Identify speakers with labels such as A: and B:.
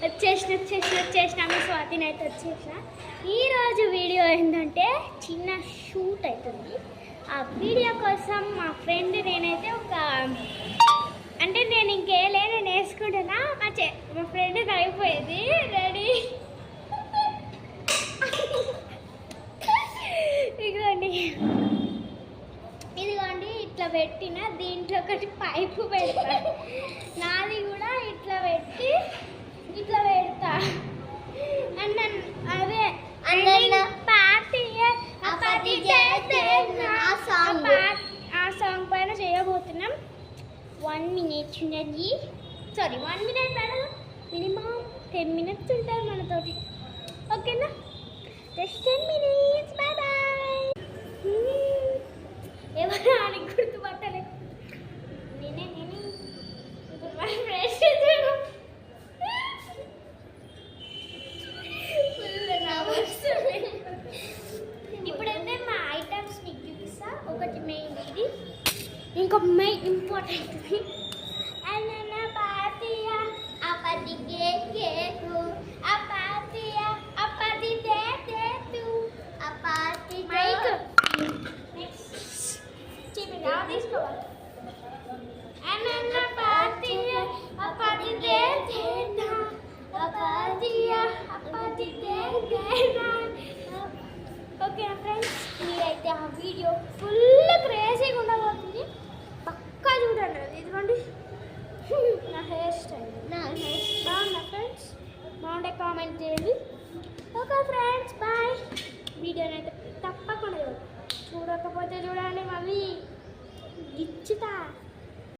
A: వచ్చేసిన మీ స్వాతిని అయితే వచ్చేసిన. ఈరోజు వీడియో ఏంటంటే చిన్న షూట్ అవుతుంది. ఆ వీడియో కోసం మా ఫ్రెండ్ నేనైతే అంటే నేను ఇంకేలే నేను వేసుకుంటున్నా. మా ఫ్రెండ్ అయిపోయేది రెడీ. ఇదిగోండి ఇట్లా పెట్టిన దీంట్లో ఒకటి పైపు పెడతా. నాది కూడా ఇట్లా పెట్టి ఇట్లా పెడతా. అండ్ అదే ఆ సాంగ్ పైన చేయబోతున్నాం. 1 minute ఉన్నది. సారీ 1 minute పైన మినిమం 10 minutes ఉంటుంది మనతోటి. ఓకేనా? Just 10 minutes. Bye bye. ఎవరు అని గుర్తుపట్టలే. నేనే ఇప్పుడైతే మా ఐటమ్స్ మీకు చూపిస్తా. ఒకటి మెయిన్ ఇది, ఇంకో మెయిన్ ఇంపార్టెంట్ అన్న పాతియా అపతి కేకు అపాతియా అపతి తేతు అపాతి మైక్ నెక్స్ట్ చిమిగా తీసుకోవాలి. అన్న పాతియా అపతి తేతు అపాతియా అపతి తేతు. ఓకే ఫ్రెండ్స్, మీరైతే ఆ వీడియో ఫుల్ క్రేజీగా ఉండబోతుంది. పక్కా చూడండి. ఇదిగోండి నా హెయిర్ స్టైల్ బాగుందా ఫ్రెండ్స్? బాగుంటే కామెంట్ చేయండి. Okay friends, bye. వీడియోని అయితే తప్పకుండా చూడకపోతే చూడండి, మళ్ళీ ఇచ్చుతా.